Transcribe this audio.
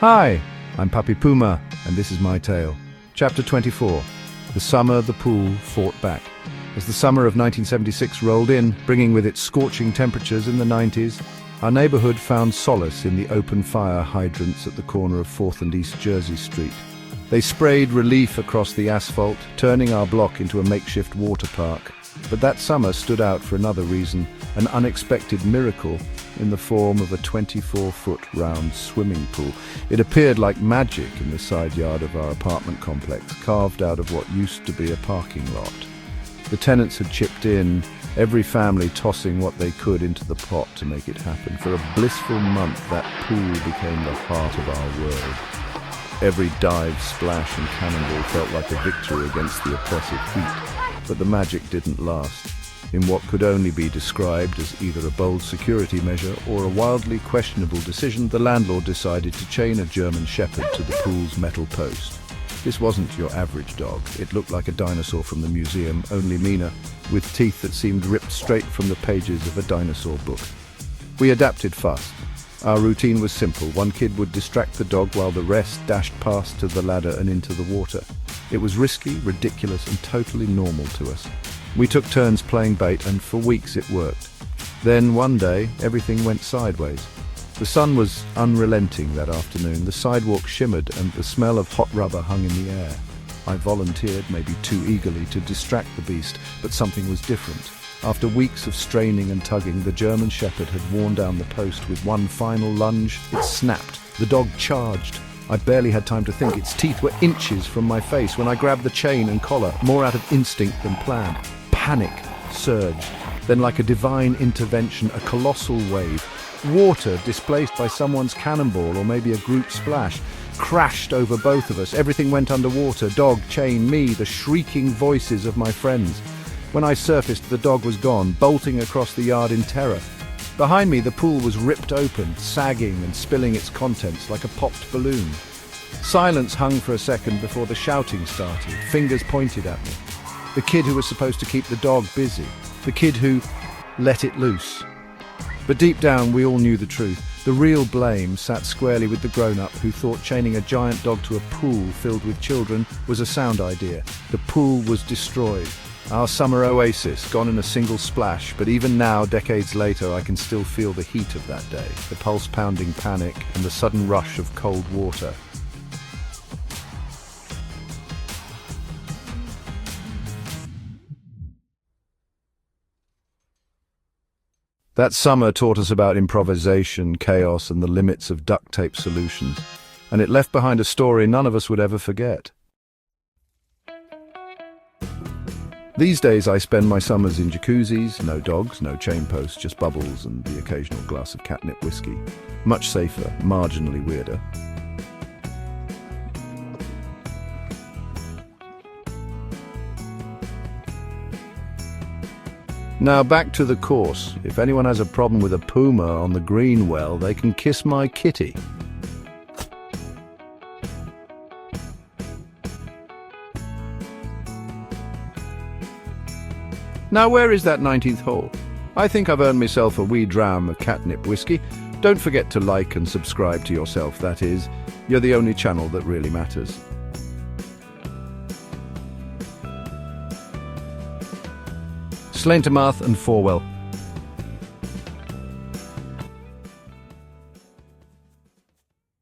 Hi, I'm Papi Puma, and this is my tale. Chapter 24. The summer the pool fought back. As the summer of 1976 rolled in, bringing with it scorching temperatures in the 90s, our neighborhood found solace in the open fire hydrants at the corner of 4th and East Jersey Street. They sprayed relief across the asphalt, turning our block into a makeshift water park. But that summer stood out for another reason, an unexpected miracle in the form of a 24-foot round swimming pool. It appeared like magic in the side yard of our apartment complex, carved out of what used to be a parking lot. The tenants had chipped in, every family tossing what they could into the pot to make it happen. For a blissful month, that pool became the heart of our world. Every dive, splash and cannonball felt like a victory against the oppressive heat. But the magic didn't last. In what could only be described as either a bold security measure or a wildly questionable decision, the landlord decided to chain a German Shepherd to the pool's metal post. This wasn't your average dog. It looked like a dinosaur from the museum, only meaner, with teeth that seemed ripped straight from the pages of a dinosaur book. We adapted fast. Our routine was simple. One kid would distract the dog while the rest dashed past to the ladder and into the water. It was risky, ridiculous, and totally normal to us. We took turns playing bait, and for weeks it worked. Then one day, everything went sideways. The sun was unrelenting that afternoon. The sidewalk shimmered, and the smell of hot rubber hung in the air. I volunteered, maybe too eagerly, to distract the beast, but something was different. After weeks of straining and tugging, the German Shepherd had worn down the post. With one final lunge, it snapped. The dog charged. I barely had time to think. Its teeth were inches from my face when I grabbed the chain and collar, more out of instinct than plan. Panic surged. Then, like a divine intervention, a colossal wave, water displaced by someone's cannonball or maybe a group splash, crashed over both of us. Everything went underwater. Dog, chain, me, the shrieking voices of my friends. When I surfaced, the dog was gone, bolting across the yard in terror. Behind me, the pool was ripped open, sagging and spilling its contents like a popped balloon. Silence hung for a second before the shouting started. Fingers pointed at me. The kid who was supposed to keep the dog busy. The kid who let it loose. But deep down, we all knew the truth. The real blame sat squarely with the grown-up who thought chaining a giant dog to a pool filled with children was a sound idea. The pool was destroyed. Our summer oasis, gone in a single splash, but even now, decades later, I can still feel the heat of that day, the pulse-pounding panic and the sudden rush of cold water. That summer taught us about improvisation, chaos, and the limits of duct tape solutions, and it left behind a story none of us would ever forget. These days I spend my summers in jacuzzis, no dogs, no chain posts, just bubbles and the occasional glass of catnip whiskey. Much safer, marginally weirder. Now back to the course. If anyone has a problem with a puma on the green, well, they can kiss my kitty. Now where is that 19th hole? I think I've earned myself a wee dram of catnip whiskey. Don't forget to like and subscribe to yourself, that is. You're the only channel that really matters. Slaintamath and Farewell.